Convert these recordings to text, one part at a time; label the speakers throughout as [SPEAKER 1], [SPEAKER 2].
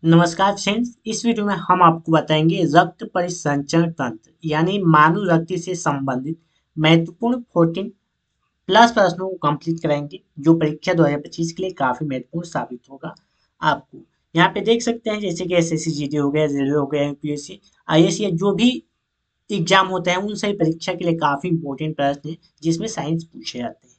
[SPEAKER 1] नमस्कार फ्रेंड्स, इस वीडियो में हम आपको बताएंगे रक्त परिसंचरण तंत्र यानी मानव रक्त से संबंधित महत्वपूर्ण 14 प्लस प्रश्नों को कंप्लीट कराएंगे जो परीक्षा 2025 के लिए काफी महत्वपूर्ण साबित होगा आपको। यहाँ पे देख सकते हैं जैसे कि एसएससी जीडी हो गया, रेलवे हो गया, यूपीएससी, आईएएस या जो भी एग्जाम होता है उन सभी परीक्षा के लिए काफी इंपॉर्टेंट प्रश्न है जिसमें साइंस पूछे जाते हैं।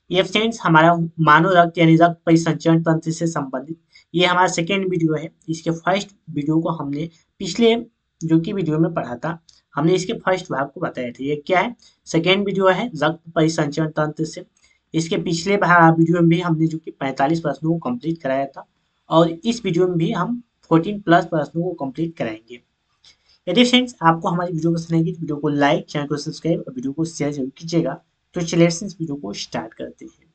[SPEAKER 1] ये फ्रेंड्स हमारा मानव रक्त यानी रक्त परिसंचरण तंत्र से संबंधित ये हमारा सेकेंड वीडियो है। इसके फर्स्ट वीडियो को हमने पिछले जो कि वीडियो में पढ़ा था, हमने इसके फर्स्ट भाग को बताया था। ये क्या है, सेकेंड वीडियो है रक्त परिसंचरण तंत्र से। इसके पिछले वीडियो में भी हमने जो कि 45 प्रश्नों को कंप्लीट कराया था और इस वीडियो में भी हम 14 प्लस प्रश्नों को कंप्लीट कराएंगे। यदि फ्रेंड्स आपको हमारी वीडियो पसंद आएगी तो वीडियो को लाइक, चैनल को सब्सक्राइब और वीडियो को शेयर जरूर कीजिएगा। तो चलिए इस वीडियो को स्टार्ट करते हैं।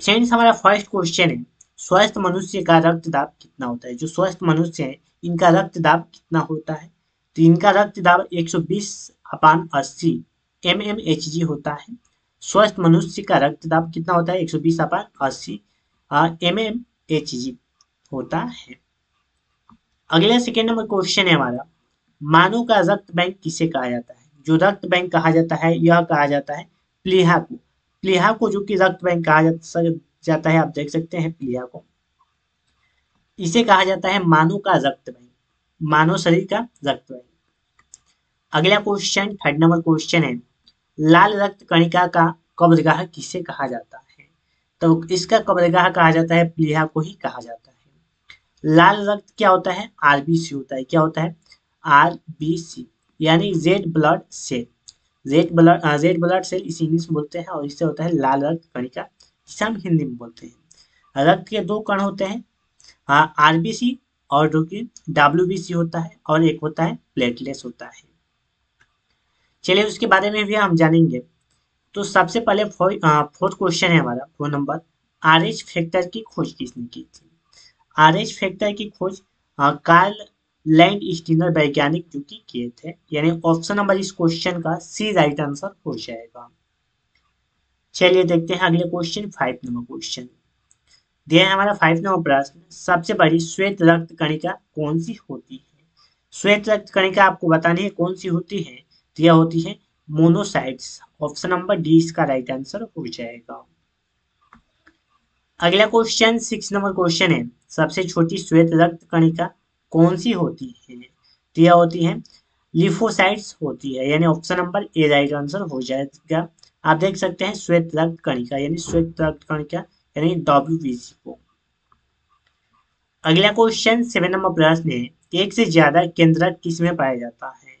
[SPEAKER 1] फ्रेंड्स हमारा फर्स्ट क्वेश्चन है, स्वस्थ मनुष्य का रक्तदाब कितना होता है। जो स्वस्थ मनुष्य है इनका रक्तदाब कितना होता है, तो इनका रक्तदाब 120/80 mmHg होता है। स्वस्थ मनुष्य का रक्तदाब कितना होता है, 120/80 mmHg होता है। अगला सेकेंड नंबर क्वेश्चन है हमारा, मानव का रक्त बैंक किसे कहा जाता है। जो रक्त बैंक कहा जाता है यह कहा जाता है प्लीहा को। प्लीहा को जो कि रक्त बैंक कहा जाता है, आप देख सकते हैं प्लीहा को। इसे कहा जाता है मानव का रक्त बैंक, मानव शरीर का रक्त बैंक। अगला क्वेश्चन थर्ड नंबर क्वेश्चन है, लाल रक्त कणिका का कब्रगाह किसे कहा जाता है। तो इसका कब्रगाह कहा जाता है प्लीहा को ही कहा जाता है। लाल रक्त क्या होता है, आरबीसी होता है। क्या होता है, आरबीसी यानी red blood cell. Red blood cell इसे इंग्लिश में बोलते हैं और इससे होता है लाल रक्त कणिका, जिसे हम हिंदी में बोलते हैं। रक्त के दो कण होते हैं, आरबीसी और जो कि डब्ल्यूबीसी होता है, और एक होता है प्लेटलेट्स होता है। चलिए उसके बारे में भी हम जानेंगे। तो सबसे पहले फोर्थ क्वेश्चन है हमारा, 4 नंबर, आरएच फैक्टर की खोज किसने की थी। आरएच फैक्टर की खोज कार्ल लैंड स्टीनर वैज्ञानिक जो कि किए थे, यानी ऑप्शन नंबर इस क्वेश्चन का सी राइट आंसर हो जाएगा। चलिए देखते हैं अगले क्वेश्चन, 5 नंबर क्वेश्चन दिया है हमारा। 5 नंबर प्रश्न, सबसे बड़ी श्वेत रक्त कणिका कौन सी होती है। श्वेत रक्त कणिका आपको बतानी है कौन सी होती है, तो यह होती है मोनोसाइट्स। ऑप्शन नंबर डी इसका राइट आंसर हो जाएगा। अगला क्वेश्चन 6 नंबर क्वेश्चन है, सबसे छोटी श्वेत रक्त कणिका कौन सी होती है, तो यह होती है लिफोसाइट्स होती है, यानी option number A right answer हो जाएगा। आप देख सकते हैं श्वेत रक्त कणिका यानी श्वेत रक्त कणिका यानी डब्ल्यूबीसी को। अगला क्वेश्चन 7 नंबर प्रश्न है, एक से ज्यादा केंद्रक किस में पाया जाता है,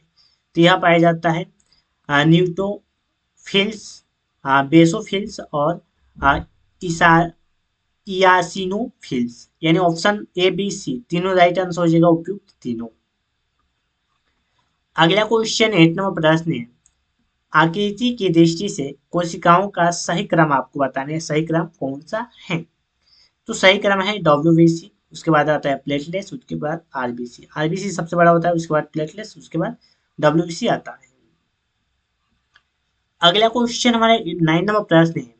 [SPEAKER 1] तो यह पाया जाता है न्यूट्रोफिल्स, बेसोफिल्स और इसा इयासिनोफिल्स, यानी ऑप्शन ए बी सी तीनों राइट आंसर हो जाएगा, उपयुक्त तीनों। अगला क्वेश्चन 8 नंबर प्रश्न है, आकृति की दृष्टि से कोशिकाओं का सही क्रम आपको बताना है, सही क्रम कौन सा है। तो सही क्रम है डब्ल्यूबीसी, उसके बाद आता है प्लेटलेट्स, उसके बाद आरबीसी। आरबीसी सबसे बड़ा होता है, उसके बाद प्लेटलेट्स, उसके बाद डब्ल्यूबीसी आता है। अगला क्वेश्चन हमारे 9 नंबर प्रश्न है,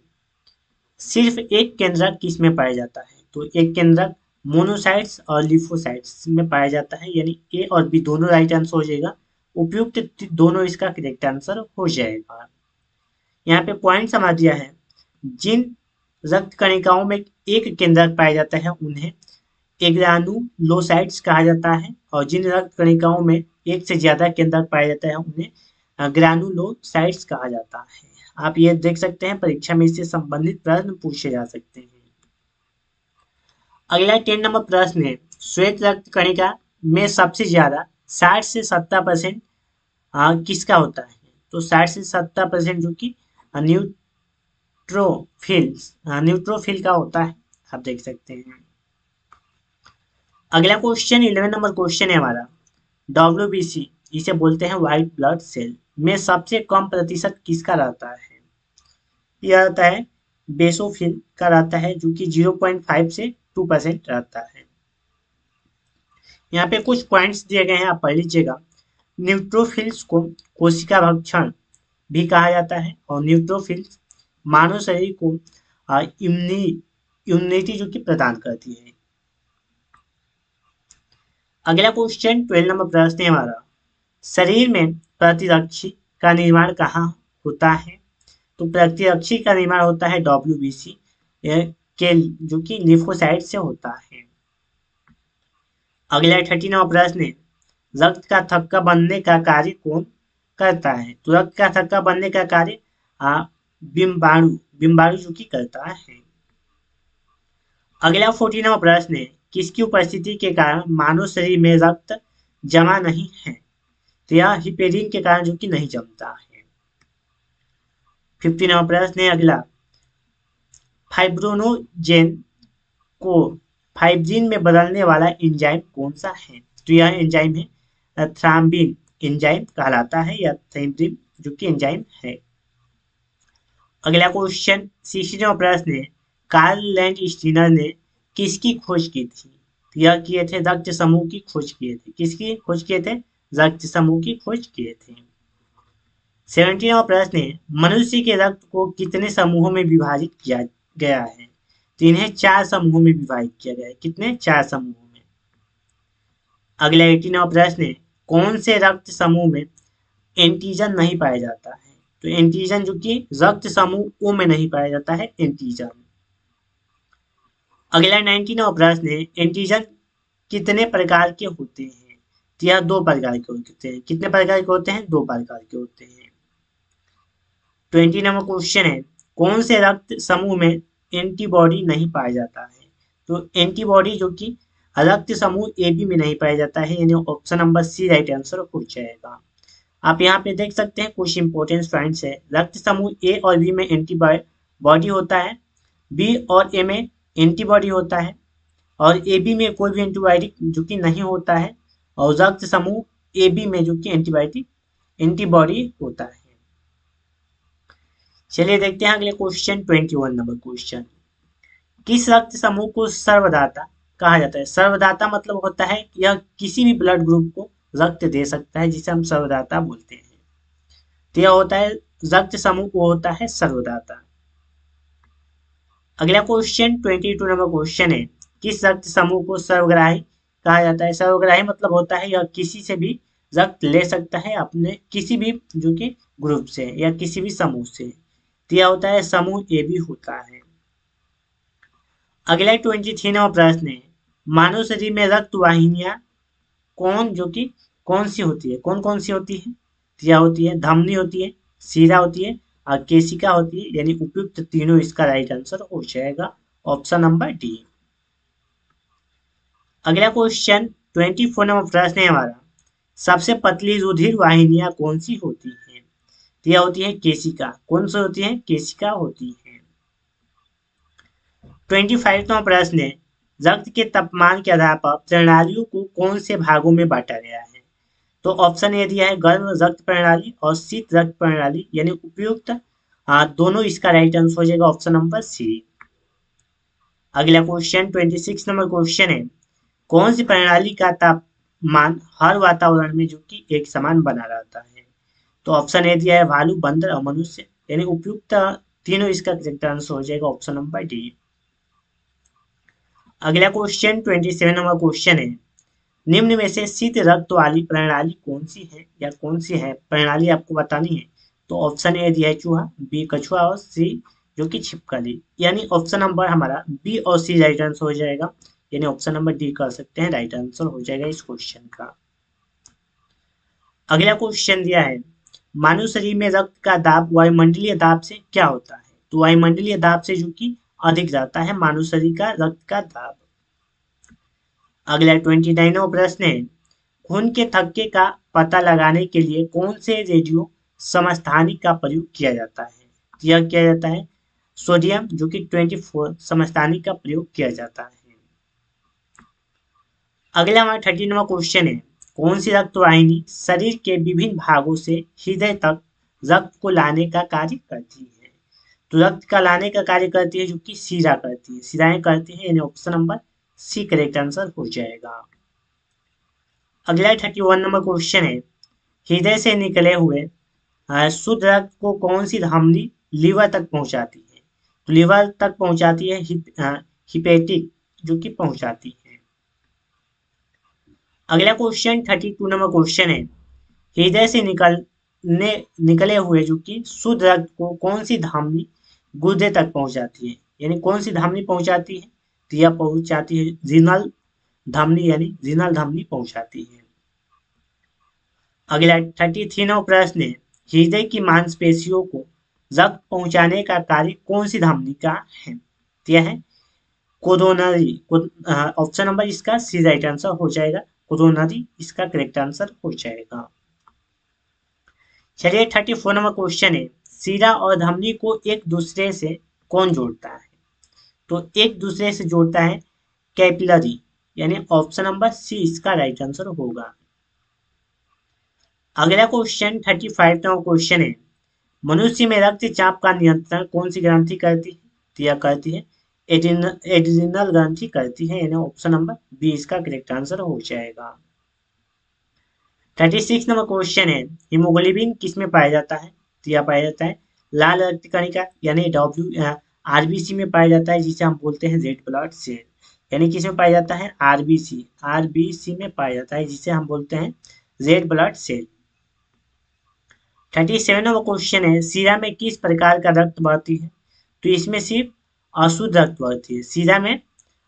[SPEAKER 1] सिर्फ एक केंद्रक किस में पाया जाता है। तो एक केंद्रक मोनोसाइट्स और लिफोसाइट्स में पाया जाता है, यानी ए और बी दोनों राइट आंसर हो जाएगा, उपयुक्त दोनों इसका करेक्ट आंसर हो जाएगा। यहाँ पे पॉइंट समझ दिया है, जिन रक्त कणिकाओं में एक केंद्रक पाया जाता है उन्हें ग्रानुलोसाइट्स कहा जाता है, और जिन रक्त कणिकाओं में एक से ज्यादा केंद्रक पाया जाता है उन्हें ग्रानुलोसाइट्स कहा जाता है। आप ये देख सकते हैं परीक्षा में इससे संबंधित प्रश्न पूछे जा सकते हैं। अगला 10 नंबर प्रश्न है, श्वेत रक्त कणिका में सबसे ज्यादा 60 से 70% किसका होता है। तो 60 से 70% जो कि न्यूट्रोफिल का होता है, आप देख सकते हैं। अगला क्वेश्चन 11 नंबर क्वेश्चन है हमारा, डब्ल्यूबीसी इसे बोलते हैं व्हाइट ब्लड सेल में सबसे कम प्रतिशत किसका रहता है। यह रहता है बेसोफिल का रहता है, जो कि 0.5 से 2% रहता है। यहाँ पे कुछ पॉइंट्स दिए गए हैं, आप पढ़ लीजिएगा। न्यूट्रोफिल्स को कोशिका भक्षण भी कहा जाता है, और न्यूट्रोफिल्स मानव शरीर को इम्यूनिटी जो कि प्रदान करती है। अगला क्वेश्चन 12 नंबर प्रश्न है हमारा, शरीर में प्रतिरक्षी का निर्माण कहाँ होता है? तो प्रतिरक्षी का निर्माण होता है WBC के जो कि लिम्फोसाइट से होता है। अगला 13 नंबर प्रश्न है, रक्त का थक्का बनने का कार्य कौन करता है? तो रक्त का थक्का बनने का कार्य बिम्बाणु बिम्बाणु जो कि करता है। अगला 14 नंबर प्रश्न है, किसकी उपस्थिति के कारण मानव शरीर में रक्त जमा नहीं है? तो यह हिपेरिन के कारण जो कि नहीं जमता है। 15 नंबर प्रश्न है अगला, फाइब्रोनोजेन को फाइब्रिन में बदलने वाला एंजाइम कौन सा है? तो यह एंजाइम है थ्राम्बिन एंजाइम कहलाता है, या थ्राम्बिन जो कि एंजाइम है। अगला क्वेश्चन 16वां प्रश्न है, कार्ल लैंड स्टीनर ने किसकी खोज की थी? तो यह किए थे रक्त समूह की खोज किए थे। किसकी खोज किए थे? रक्त समूह की खोज किए थे। 17वां प्रश्न है, मनुष्य के रक्त को कितने समूहों में विभाजित किया गया है? तो इन्हें 4 समूहों में विभाजित किया गया है। कितने? 4 समूहों में। अगला 18वां प्रश्न है, कौन से रक्त समूह में एंटीजन नहीं पाया जाता है? तो एंटीजन जो कि रक्त समूह ओ में नहीं पाया जाता है एंटीजन। अगला 19वां प्रश्न है, एंटीजन कितने प्रकार के होते हैं? तो यह 2 प्रकार के होते हैं। कितने प्रकार के होते हैं? 2 प्रकार के होते हैं। 20 नंबर क्वेश्चन है, कौन से रक्त समूह में एंटीबॉडी नहीं पाया जाता है? तो एंटीबॉडी जो कि रक्त समूह AB में नहीं पाया जाता है, यानी option number C right answer हो जाएगा। आप यहाँ पे देख सकते हैं कुछ इंपॉर्टेंट पॉइंट्स है। रक्त समूह ए और बी में एंटीबॉडी होता है, बी और ए में एंटीबॉडी होता है, और AB में कोई भी एंटीबायोटिक जो कि नहीं होता है, और रक्त समूह AB में जो कि एंटीबॉडी होता है। चलिए देखते हैं अगले क्वेश्चन 21 नंबर क्वेश्चन, किस रक्त समूह को सर्वदाता कहा जाता है? सर्वदाता मतलब होता है कि यह किसी भी ब्लड ग्रुप को रक्त दे सकता है, जिसे हम सर्वदाता बोलते हैं। तो यह होता है रक्त समूह को होता है सर्वदाता। अगला क्वेश्चन 22 नंबर क्वेश्चन है, किस रक्त समूह को सर्वग्राही कहा जाता है? सर्वग्राही मतलब होता है यह किसी से भी रक्त ले सकता है, अपने किसी भी जो कि ग्रुप से या किसी भी समूह से। तो यह होता है समूह AB होता है। अगला 23 नंबर प्रश्न है, मानव शरीर में रक्त वाहिनियां कौन सी होती है? कौन कौन सी होती है? तो यह होती है धमनी होती है, शिरा होती है और केशिका होती है, यानी उपयुक्त तीनों इसका राइट आंसर हो जाएगा, ऑप्शन नंबर डी। अगला क्वेश्चन 24 नंबर प्रश्न है हमारा, सबसे पतली रुधिर वाहिनियां कौन सी होती है? तो यह होती है केशिका। कौन सी होती है? केशिका होती है। 25वां प्रश्न है, रक्त के तापमान के आधार पर प्रणालियों को कौन से भागों में बांटा गया है? तो ऑप्शन ए दिया है गर्म रक्त प्रणाली और शीत रक्त प्रणाली, यानी उपयुक्त दोनों इसका राइट आंसर हो जाएगा, ऑप्शन नंबर सी। अगला क्वेश्चन 26 नंबर क्वेश्चन है, कौन सी प्रणाली का तापमान हर वातावरण में जो कि एक समान बना रहता है? तो ऑप्शन ए दिया है भालू, बंदर और मनुष्य, यानी उपयुक्त तीनों इसका करेक्ट आंसर हो जाएगा, ऑप्शन नंबर डी। अगला क्वेश्चन 27 नंबर क्वेश्चन है, निम्न में से शीत रक्त वाली प्रणाली कौन सी है, या कौन सी है प्रणाली आपको बतानी है? तो ऑप्शन ए दिया है चूहा, बी कछुआ और सी जो कि छिपकली, यानी ऑप्शन नंबर हमारा बी और सी राइट आंसर हो जाएगा, यानी ऑप्शन नंबर डी कर सकते हैं, राइट आंसर हो जाएगा इस क्वेश्चन का। अगला क्वेश्चन दिया है, मानव शरीर में रक्त का दाब वायुमंडलीय दाब से क्या होता है? तो वायुमंडलीय दाब से जो कि अधिक जाता है मानव शरीर का रक्त का दाब। अगला 29वां प्रश्न है, खून के थक्के का पता लगाने के लिए कौन से रेडियो समस्थानिक का प्रयोग किया जाता है? यह किया जाता है सोडियम जो कि 24 समस्थानिक का प्रयोग किया जाता है। अगला हमारा 30वां क्वेश्चन है, कौन सी रक्त वाहिनी शरीर के विभिन्न भागों से हृदय तक रक्त को लाने का कार्य करती है? तो रक्त का लाने का कार्य करती है जो कि शिरा करती है, शिराएं करती है, यानी option number C correct answer हो जाएगा। अगला 31 नंबर क्वेश्चन है, हृदय से निकले हुए शुद्ध रक्त को कौन सी धमनी लीवर तक पहुंचाती है? तो लीवर तक पहुंचाती है हिपेटिक जो कि पहुंचाती है। अगला क्वेश्चन 32 नंबर क्वेश्चन है, हृदय से निकले हुए जो कि शुद्ध रक्त को कौन सी धमनी गुर्दे तक पहुंचाती है, यानी कौन सी धमनी पहुंचाती है, तो यह पहुंचाती है रीनल धमनी, यानी रीनल धमनी पहुंचाती है। अगला 33 नंबर प्रश्न है, हृदय की मांसपेशियों को रक्त पहुंचाने का कार्य कौन सी धमनी का है, तो यह है कोरोनरी। ऑप्शन नंबर इसका सी राइट आंसर हो जाएगा, कोरोनरी इसका करेक्ट आंसर हो जाएगा। चलिए 34 नंबर क्वेश्चन है, सीरा और धमनी को एक दूसरे से कौन जोड़ता है, तो एक दूसरे से जोड़ता है कैपिलरी, यानी ऑप्शन नंबर सी इसका राइट आंसर होगा। अगला क्वेश्चन 35 नंबर क्वेश्चन है, मनुष्य में रक्तचाप का नियंत्रण कौन सी ग्रंथि करती है, तो यह करती है एड्रिनल ग्रंथि करती है, यानी ऑप्शन नंबर बी इसका करेक्ट आंसर हो जाएगा। 36 नंबर क्वेश्चन है, हीमोग्लोबिन किस में पाया जाता है, तो यह पाया जाता है लाल रक्त कणिका यानी आरबीसी में पाया जाता है, जिसे हम बोलते हैं रेड ब्लड सेल, यानी किस में पाया जाता है आरबीसी में पाया जाता है, जिसे हम बोलते हैं red blood cell. 37 number question है, सीरा में किस प्रकार का रक्त बहती है, तो इसमें सिर्फ अशुद्ध रक्त बहती है, सीरा में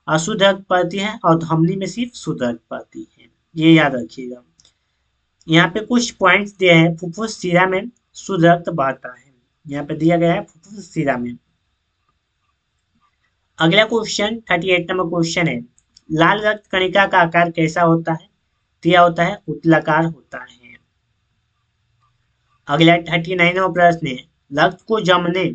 [SPEAKER 1] अशुद्ध रक्त बहती है और धमनी में सिर्फ शुद्ध रक्त बहती है, ये याद रखिएगा। यहाँ पे कुछ पॉइंट्स दिए हैं, फुफ्फुस सीरा में शुद्ध रक्त बहता है, यहाँ पे दिया गया है फुफ्फुस सीरा में। अगला क्वेश्चन 38 नंबर क्वेश्चन है, लाल रक्त कणिका का आकार कैसा होता है, तो यह होता है उत्तलाकार होता है। अगला 39 नंबर प्रश्न है, रक्त को जमने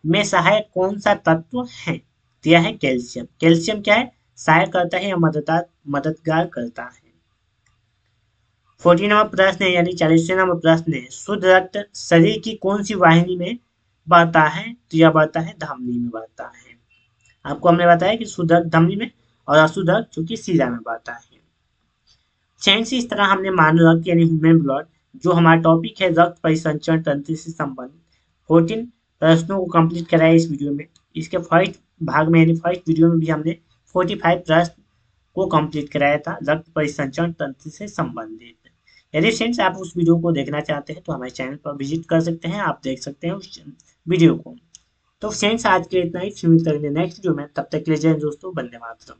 [SPEAKER 1] में सहायक कौन सा तत्व है, तो यह है कैल्शियम। कैल्शियम क्या है, सहायक करता है या मददगार करता है। 40 नंबर प्रश्न है, यानी 40 नंबर प्रश्न है, शुद्ध रक्त शरीर की कौन सी वाहिनी में बहता है, तो यह बहता है धमनी में बहता है। आपको हमने बताया कि शुद्ध रक्त धमनी में और अशुद्ध रक्त जो कि सीरा में बहता है। फ्रेंड्स, इस तरह हमने मानव रक्त यानी ह्यूमन ब्लड, जो हमारा टॉपिक है रक्त परिसंचरण तंत्र से संबंधित 14 प्रश्नों को कंप्लीट कराया इस वीडियो में। इसके फर्स्ट भाग में यानी फर्स्ट वीडियो में भी हमने 45 प्रश्न को कंप्लीट कराया था रक्त परिसंचरण तंत्र से संबंधित। यदि फ्रेंड्स आप उस वीडियो को देखना चाहते हैं तो हमारे चैनल पर विजिट कर सकते हैं, आप देख सकते हैं उस वीडियो को। तो फ्रेंड्स आज के लिए इतना ही, फिर मिलते हैं नेक्स्ट वीडियो में, तब तक के लिए जय हिंद दोस्तों, वंदे मातरम।